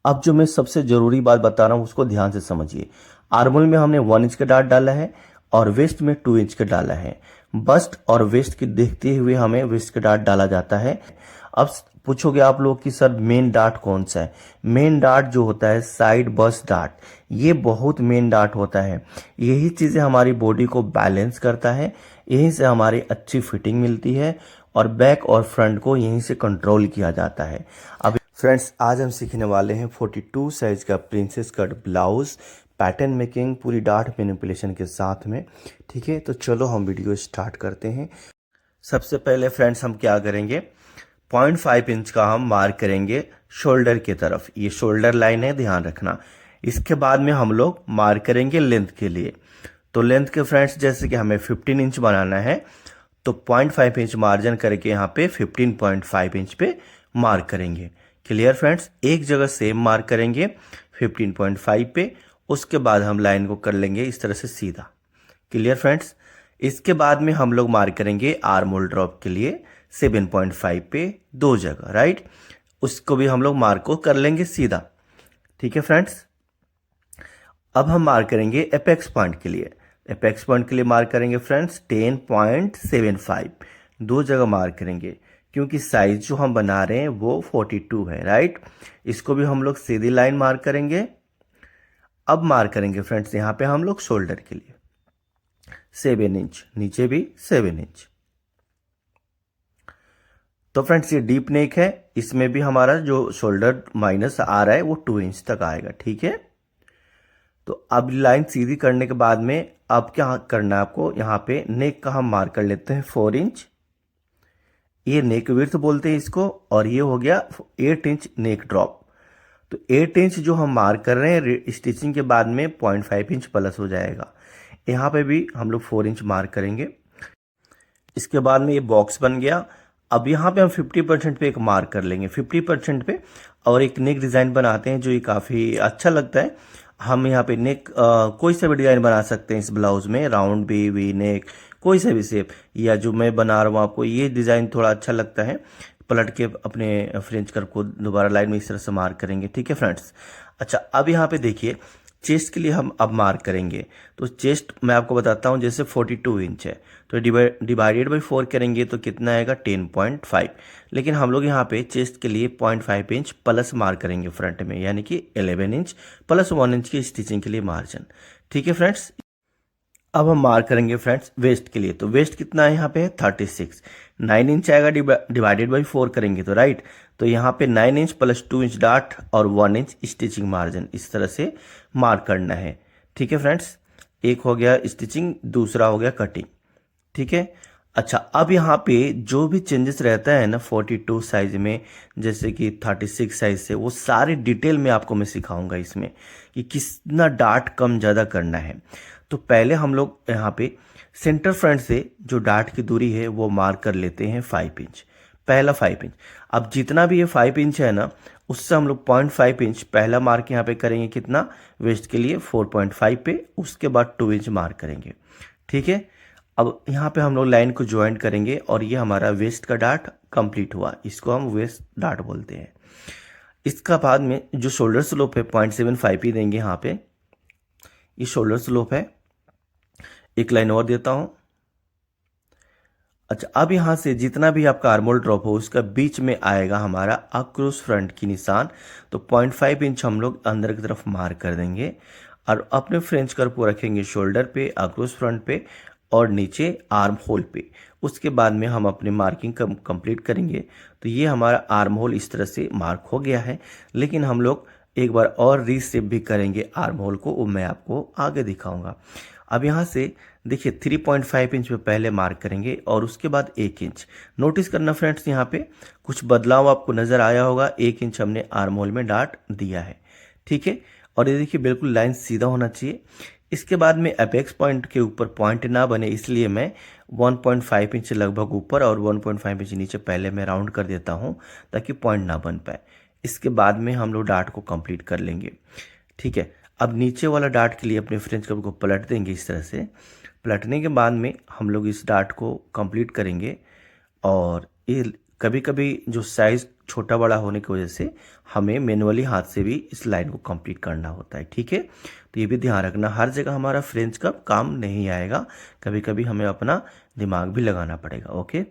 अब जो मैं सबसे ज़रूरी बात बता रहा हूँ उसको ध्यान से समझिए। आर्मोल में हमने 1 इंच का डार्ट डाला है और वेस्ट में 2 इंच का डाला है। बस्ट और वेस्ट की देखते हुए हमें वेस्ट का डार्ट डाला जाता है। अब पूछोगे आप लोग कि सर मेन डार्ट कौन सा है। मेन डार्ट जो होता है साइड बस्ट डार्ट, ये बहुत मेन डार्ट होता है। यही चीज़ें हमारी बॉडी को बैलेंस करता है, यहीं से हमारी अच्छी फिटिंग मिलती है और बैक और फ्रंट को यहीं से कंट्रोल किया जाता है। अब फ्रेंड्स, आज हम सीखने वाले हैं 42 साइज का princess cut blouse pattern making पूरी डार्ट मैनिपुलेशन के साथ में। ठीक है, तो चलो हम वीडियो स्टार्ट करते हैं। सबसे पहले फ्रेंड्स हम क्या करेंगे, 0.5 इंच का हम मार्क करेंगे शोल्डर की तरफ। ये शोल्डर लाइन है, ध्यान रखना। इसके बाद में हम लोग मार्क करेंगे लेंथ के लिए। तो लेंथ के फ्रेंड्स जैसे कि हमें 15 इंच बनाना है, तो 0.5 इंच मार्जिन करके यहाँ पे 15.5 इंच पे मार्क करेंगे। क्लियर फ्रेंड्स, एक जगह सेम मार्क करेंगे 15.5 पे। उसके बाद हम लाइन को कर लेंगे इस तरह से सीधा। क्लियर फ्रेंड्स, इसके बाद में हम लोग मार्क करेंगे आर्म होल ड्रॉप के लिए 7.5 पे दो जगह, राइट। उसको भी हम लोग मार्क को कर लेंगे सीधा। ठीक है फ्रेंड्स, अब हम मार्क करेंगे एपेक्स पॉइंट के लिए। एपेक्स पॉइंट के लिए मार्क करेंगे फ्रेंड्स 10.75, दो जगह मार्क करेंगे क्योंकि साइज जो हम बना रहे हैं वो 42 है, राइट। इसको भी हम लोग सीधी लाइन मार्क करेंगे। अब मार्क करेंगे फ्रेंड्स यहाँ पे हम लोग शोल्डर के लिए 7 इंच, नीचे भी 7 इंच। तो फ्रेंड्स ये डीप नेक है, इसमें भी हमारा जो शोल्डर माइनस आ रहा है वो 2 इंच तक आएगा। ठीक है, तो अब लाइन सीधी करने के बाद में अब क्या करना है आपको, यहाँ पे नेक का हम मार्क कर लेते हैं 4 इंच। ये नेक विड्थ बोलते हैं इसको, और ये हो गया 8 इंच नेक ड्रॉप। तो 8 इंच जो हम मार्क कर रहे हैं स्टिचिंग के बाद में 0.5 इंच प्लस हो जाएगा। यहाँ पे भी हम लोग 4 इंच मार्क करेंगे। इसके बाद में ये बॉक्स बन गया। अब यहाँ पे हम 50% पे एक मार्क कर लेंगे 50% पे, और एक नेक डिज़ाइन बनाते हैं जो ये काफ़ी अच्छा लगता है। हम यहाँ पे नेक कोई सा भी डिज़ाइन बना सकते हैं इस ब्लाउज में, राउंड भी, वी नेक, कोई सा भी शेप, या जो मैं बना रहा हूँ आपको ये डिज़ाइन थोड़ा अच्छा लगता है। पलट के अपने फ्रेंच कर्व को दोबारा लाइन में इस तरह से मार्क करेंगे। ठीक है फ्रेंड्स, अच्छा अब यहाँ पे देखिए चेस्ट के लिए हम अब मार्क करेंगे। तो चेस्ट मैं आपको बताता हूँ, जैसे 42 इंच है तो डिवाइडेड बाई 4 करेंगे तो कितना आएगा 10.5। लेकिन हम लोग यहाँ पे चेस्ट के लिए 0.5 इंच प्लस मार्क करेंगे फ्रंट में, यानी कि 11 इंच प्लस 1 इंच की स्टिचिंग के लिए मार्जिन। ठीक है फ्रेंड्स, अब हम मार्क करेंगे फ्रेंड्स वेस्ट के लिए। तो वेस्ट कितना है यहाँ पे 36, 9 इंच आएगा, डिवाइडेड बाई 4 करेंगे तो राइट। तो यहाँ पे 9 इंच प्लस 2 इंच डार्ट और 1 इंच स्टिचिंग मार्जिन इस तरह से मार्क करना है। ठीक है फ्रेंड्स, एक हो गया स्टिचिंग, दूसरा हो गया कटिंग। ठीक है, अच्छा अब यहाँ पे जो भी चेंजेस रहता है ना 42 साइज में, जैसे कि 36 साइज से, वो सारे डिटेल में आपको मैं सिखाऊंगा इसमें कि कितना डार्ट कम ज़्यादा करना है। तो पहले हम लोग यहाँ पे सेंटर फ्रंट से जो डार्ट की दूरी है वो मार्क कर लेते हैं 5 इंच, पहला 5 इंच। अब जितना भी ये 5 इंच है ना, उससे हम लोग 0.5 इंच पहला मार्क यहाँ पे करेंगे, कितना वेस्ट के लिए 4.5 पे, उसके बाद 2 इंच मार्क करेंगे। ठीक है, अब यहाँ पे हम लोग लाइन को ज्वाइंट करेंगे और ये हमारा वेस्ट का डार्ट कंप्लीट हुआ, इसको हम वेस्ट डार्ट बोलते हैं। इसका बाद में जो शोल्डर स्लोप है 0.75 ही देंगे यहाँ पे, ये शोल्डर स्लोप है। एक लाइन और देता हूँ। अच्छा अब यहाँ से जितना भी आपका आर्मोल ड्रॉप हो उसका बीच में आएगा हमारा अक्रॉस फ्रंट की निशान। तो 0.5 इंच हम लोग अंदर की तरफ मार्क कर देंगे और अपने फ्रेंच कर्व को रखेंगे शोल्डर पे, अक्रॉस फ्रंट पे और नीचे आर्म होल पे। उसके बाद में हम अपनी मार्किंग कंप्लीट करेंगे। तो ये हमारा आर्म होल इस तरह से मार्क हो गया है, लेकिन हम लोग एक बार और रीसेप भी करेंगे आर्म होल को, वो मैं आपको आगे दिखाऊंगा। अब यहाँ से देखिए 3.5 इंच पे पहले मार्क करेंगे और उसके बाद 1 इंच। नोटिस करना फ्रेंड्स, यहाँ पे कुछ बदलाव आपको नज़र आया होगा। 1 इंच हमने आर्म होल में डार्ट दिया है। ठीक है, और ये देखिए बिल्कुल लाइन सीधा होना चाहिए। इसके बाद में अपेक्स पॉइंट के ऊपर पॉइंट ना बने इसलिए मैं 1.5 इंच लगभग ऊपर और 1.5 इंच नीचे पहले मैं राउंड कर देता हूँ ताकि पॉइंट ना बन पाए। इसके बाद में हम लोग डार्ट को कंप्लीट कर लेंगे। ठीक है, अब नीचे वाला डार्ट के लिए अपने फ्रेंच कर्व को पलट देंगे इस तरह से। पलटने के बाद में हम लोग इस डार्ट को कंप्लीट करेंगे और ये कभी कभी जो साइज छोटा बड़ा होने की वजह से हमें मैनुअली हाथ से भी इस लाइन को कंप्लीट करना होता है, ठीक है। तो ये भी ध्यान रखना, हर जगह हमारा फ्रेंच का काम नहीं आएगा, कभी कभी हमें अपना दिमाग भी लगाना पड़ेगा, ओके।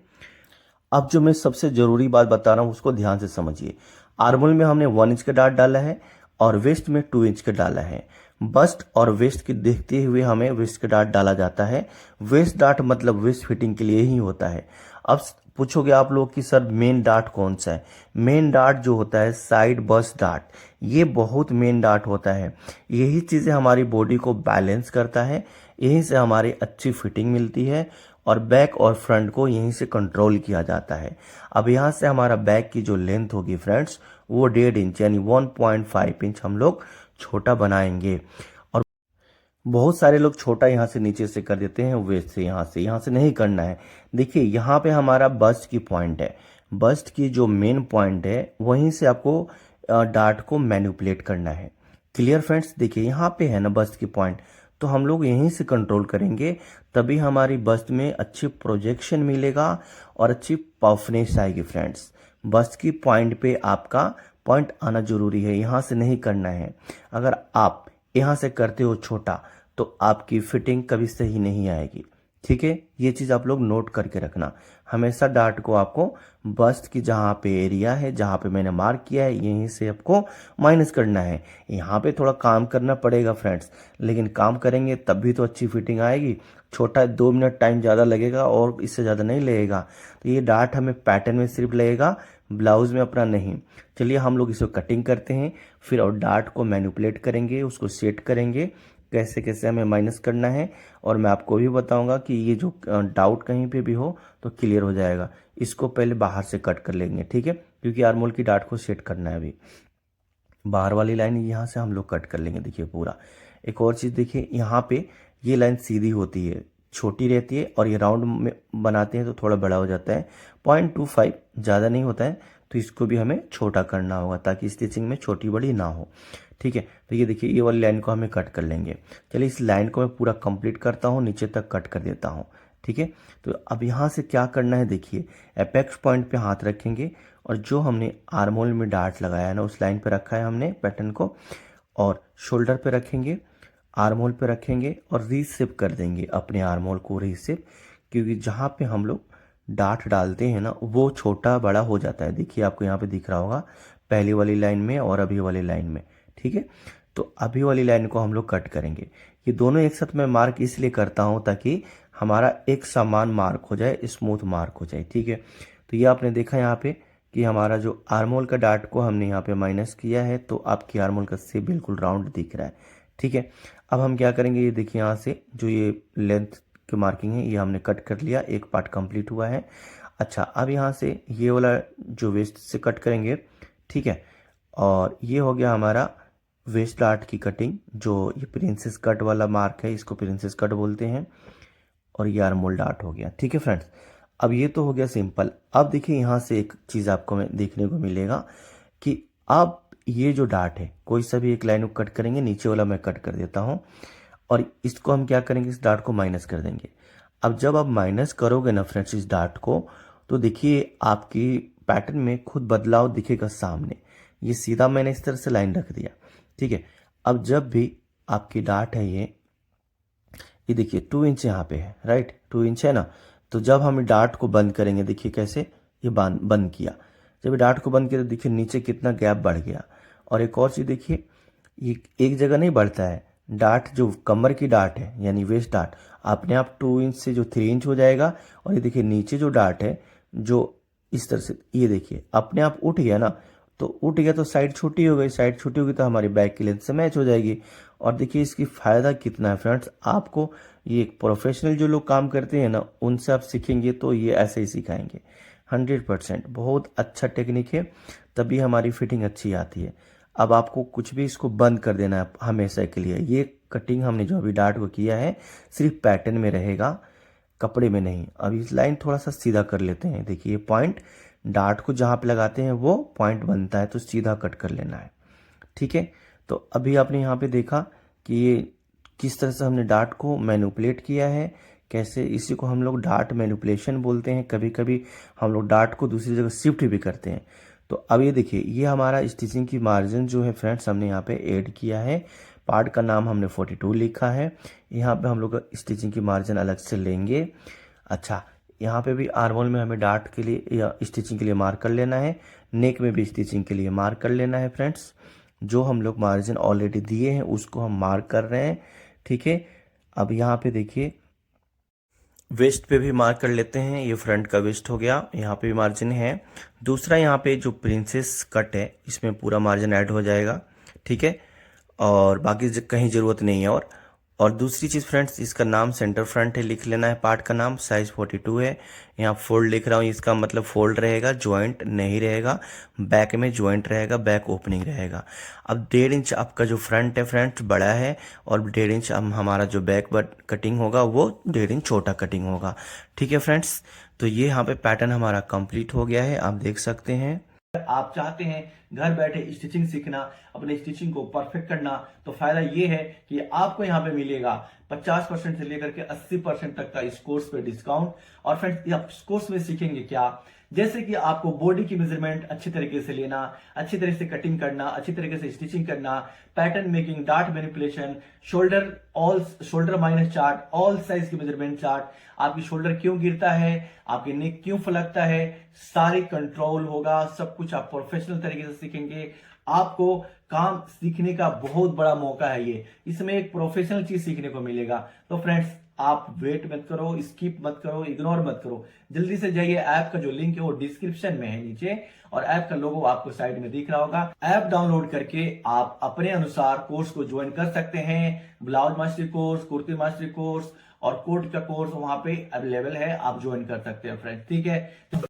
अब जो मैं सबसे ज़रूरी बात बता रहा हूँ उसको ध्यान से समझिए। आर्मोल में हमने 1 इंच का डार्ट डाला है और वेस्ट में 2 इंच का डाला है। बस्ट और वेस्ट की देखते हुए हमें वेस्ट का डार्ट डाला जाता है। वेस्ट डार्ट मतलब वेस्ट फिटिंग के लिए ही होता है। अब पूछोगे आप लोग कि सर मेन डार्ट कौन सा है। मेन डार्ट जो होता है साइड बस्ट डार्ट, ये बहुत मेन डार्ट होता है। यही चीज़ें हमारी बॉडी को बैलेंस करता है, यहीं से हमारी अच्छी फिटिंग मिलती है और बैक और फ्रंट को यहीं से कंट्रोल किया जाता है। अब यहाँ से हमारा बैक की जो लेंथ होगी फ्रेंड्स वो 1.5 इंच यानी 1.5 इंच हम लोग छोटा बनाएंगे। और बहुत सारे लोग छोटा यहाँ से नीचे से कर देते हैं, वेस्ट से यहाँ से नहीं करना है। देखिए यहाँ पे हमारा बस्ट की पॉइंट है, बस्ट की जो मेन पॉइंट है वहीं से आपको डार्ट को मैनिपुलेट करना है। क्लियर फ्रेंड्स, देखिए यहाँ पे है ना बस्ट की पॉइंट, तो हम लोग यहीं से कंट्रोल करेंगे, तभी हमारी बस्ट में अच्छी प्रोजेक्शन मिलेगा और अच्छी परफनेस आएगी फ्रेंड्स। बस्ट की पॉइंट पे आपका पॉइंट आना जरूरी है, यहाँ से नहीं करना है। अगर आप यहाँ से करते हो छोटा तो आपकी फिटिंग कभी सही नहीं आएगी, ठीक है। ये चीज़ आप लोग नोट करके रखना। हमेशा डार्ट को आपको बस्ट की जहाँ पे एरिया है, जहाँ पे मैंने मार्क किया है, यहीं से आपको माइनस करना है। यहाँ पे थोड़ा काम करना पड़ेगा फ्रेंड्स, लेकिन काम करेंगे तब भी तो अच्छी फिटिंग आएगी। छोटा 2 मिनट टाइम ज़्यादा लगेगा और इससे ज़्यादा नहीं लगेगा। तो ये डार्ट हमें पैटर्न में सिर्फ लगेगा, ब्लाउज में अपना नहीं। चलिए हम लोग इसको कटिंग करते हैं, फिर और डार्ट को मैनिपुलेट करेंगे, उसको सेट करेंगे कैसे कैसे हमें माइनस करना है। और मैं आपको भी बताऊंगा कि ये जो डाउट कहीं पे भी हो तो क्लियर हो जाएगा। इसको पहले बाहर से कट कर लेंगे, ठीक है, क्योंकि आर्मोल की डार्ट को सेट करना है अभी। बाहर वाली लाइन यहाँ से हम लोग कट कर लेंगे, देखिए पूरा। एक और चीज़ देखिए, यहाँ पे ये लाइन सीधी होती है, छोटी रहती है, और ये राउंड में बनाते हैं तो थोड़ा बड़ा हो जाता है। 0.25 ज़्यादा नहीं होता है, तो इसको भी हमें छोटा करना होगा ताकि स्टिचिंग में छोटी बड़ी ना हो, ठीक है। तो ये देखिए ये वाली लाइन को हमें कट कर लेंगे। चलिए इस लाइन को मैं पूरा कंप्लीट करता हूँ, नीचे तक कट कर देता हूँ, ठीक है। तो अब यहाँ से क्या करना है, देखिए एपेक्स पॉइंट पे हाथ रखेंगे और जो हमने आर्मोल में डार्ट लगाया है ना उस लाइन पे रखा है हमने पैटर्न को, और शोल्डर पे रखेंगे, आर्मोल पे रखेंगे और रीसेप कर देंगे अपने आर्मोल को रीसेप, क्योंकि जहाँ पे हम लोग डार्ट डालते हैं ना वो छोटा बड़ा हो जाता है। देखिए आपको यहाँ पे दिख रहा होगा पहली वाली लाइन में और अभी वाली लाइन में, ठीक है। तो अभी वाली लाइन को हम लोग कट करेंगे। ये दोनों एक साथ मैं मार्क इसलिए करता हूँ ताकि हमारा एक समान मार्क हो जाए, स्मूथ मार्क हो जाए, ठीक है। तो ये आपने देखा यहाँ पे कि हमारा जो आर्मोल का डार्ट को हमने यहाँ पे माइनस किया है, तो आपकी आर्मोल का शेप बिल्कुल राउंड दिख रहा है, ठीक है। अब हम क्या करेंगे, ये देखिए यहाँ से जो ये लेंथ की मार्किंग है ये हमने कट कर लिया, एक पार्ट कंप्लीट हुआ है। अच्छा अब यहाँ से ये वाला जो वेस्ट से कट करेंगे, ठीक है। और ये हो गया हमारा वेस्ट डार्ट की कटिंग, जो ये प्रिंसेस कट वाला मार्क है, इसको प्रिंसेस कट बोलते हैं। और ये आर्मोल डार्ट हो गया, ठीक है फ्रेंड्स। अब ये तो हो गया सिंपल। अब देखिए यहाँ से एक चीज़ आपको में देखने को मिलेगा कि अब ये जो डार्ट है कोई सा भी एक लाइन को कट करेंगे, नीचे वाला मैं कट कर देता हूँ, और इसको हम क्या करेंगे, इस डार्ट को माइनस कर देंगे। अब जब आप माइनस करोगे ना फ्रेंड्स इस डार्ट को, तो देखिए आपकी पैटर्न में खुद बदलाव दिखेगा सामने। ये सीधा मैंने इस तरह से लाइन रख दिया, ठीक है। अब जब भी आपकी डार्ट है ये देखिए 2 इंच यहाँ पे है, राइट, 2 इंच है ना। तो जब हम डार्ट को बंद करेंगे, देखिए कैसे ये बंद किया, जब डार्ट को बंद किया तो देखिए नीचे कितना गैप बढ़ गया। और एक और चीज़ देखिए, ये एक जगह नहीं बढ़ता है, डार्ट जो कमर की डार्ट है यानी वेस्ट डार्ट अपने आप 2 इंच से जो 3 इंच हो जाएगा। और ये देखिए नीचे जो डार्ट है जो इस तरह से, ये देखिए अपने आप उठ गया ना, तो उठ गया तो साइड छोटी हो गई, साइड छोटी होगी तो हमारी बैक की लेंथ से मैच हो जाएगी। और देखिए इसकी फ़ायदा कितना है फ्रेंड्स, आपको ये प्रोफेशनल जो लोग काम करते हैं ना उनसे आप सीखेंगे तो ये ऐसे ही सिखाएंगे 100%। बहुत अच्छा टेक्निक है, तभी हमारी फिटिंग अच्छी आती है। अब आपको कुछ भी इसको बंद कर देना है हमेशा के लिए। ये कटिंग हमने जो अभी डार्ट को किया है सिर्फ पैटर्न में रहेगा, कपड़े में नहीं। अब इस लाइन थोड़ा सा सीधा कर लेते हैं, देखिए पॉइंट डार्ट को जहाँ पे लगाते हैं वो पॉइंट बनता है, तो सीधा कट कर लेना है, ठीक है। तो अभी आपने यहाँ पे देखा कि ये किस तरह से हमने डार्ट को मैनिपुलेट किया है, कैसे, इसी को हम लोग डार्ट मैनिपुलेशन बोलते हैं। कभी कभी हम लोग डार्ट को दूसरी जगह शिफ्ट भी करते हैं। तो अब ये देखिए, ये हमारा स्टिचिंग की मार्जिन जो है फ्रेंड्स हमने यहाँ पे ऐड किया है। पार्ट का नाम हमने 42 लिखा है। यहाँ पे हम लोग स्टिचिंग की मार्जिन अलग से लेंगे। अच्छा, यहाँ पे भी आर्मोल में हमें डार्ट के लिए या स्टिचिंग के लिए मार्क कर लेना है, नेक में भी स्टिचिंग के लिए मार्क कर लेना है फ्रेंड्स। जो हम लोग मार्जिन ऑलरेडी दिए हैं उसको हम मार्क कर रहे हैं, ठीक है। अब यहाँ पे देखिए, वेस्ट पे भी मार्क कर लेते हैं। ये फ्रंट का वेस्ट हो गया, यहाँ पे भी मार्जिन है। दूसरा यहाँ पे जो प्रिंसेस कट है इसमें पूरा मार्जिन ऐड हो जाएगा, ठीक है। और बाकी कहीं ज़रूरत नहीं है। और दूसरी चीज़ फ्रेंड्स, इसका नाम सेंटर फ्रंट है, लिख लेना है। पार्ट का नाम साइज 42 है। यहाँ फोल्ड लिख रहा हूँ, इसका मतलब फोल्ड रहेगा, जॉइंट नहीं रहेगा। बैक में जॉइंट रहेगा, बैक ओपनिंग रहेगा। अब 1.5 इंच आपका जो फ्रंट है फ्रंट बड़ा है, और 1.5 इंच हमारा जो बैक कटिंग होगा वो 1.5 इंच छोटा कटिंग होगा, ठीक है फ्रेंड्स। तो ये यहाँ पे पैटर्न हमारा कंप्लीट हो गया है, आप देख सकते हैं। आप चाहते हैं घर बैठे स्टिचिंग सीखना, अपने स्टिचिंग को परफेक्ट करना, तो फायदा ये है कि आपको यहाँ पे मिलेगा 50% से लेकर के 80% तक का इस कोर्स पे डिस्काउंट। और फ्रेंड्स, आप इस कोर्स में सीखेंगे क्या, जैसे कि आपको बॉडी की मेजरमेंट अच्छी तरीके से लेना, अच्छी तरह से कटिंग करना, अच्छी तरीके से स्टिचिंग करना, pattern making, dart manipulation, shoulder minus chart, all size की मेजरमेंट चार्ट, आपकी शोल्डर क्यों गिरता है, आपकी नेक क्यों फलकता है, सारी कंट्रोल होगा। सब कुछ आप प्रोफेशनल तरीके से सीखेंगे। आपको काम सीखने का बहुत बड़ा मौका है ये, इसमें एक प्रोफेशनल चीज सीखने को मिलेगा। तो फ्रेंड्स, आप वेट मत करो, स्किप मत करो, इग्नोर मत करो, जल्दी से जाइए। ऐप का जो लिंक है वो डिस्क्रिप्शन में है नीचे, और ऐप का लोगो आपको साइड में दिख रहा होगा। ऐप डाउनलोड करके आप अपने अनुसार कोर्स को ज्वाइन कर सकते हैं। Blouse mastery course, kurti mastery course और कोट का कोर्स वहां पे अवेलेबल है, आप ज्वाइन कर सकते हैं फ्रेंड्स, ठीक है।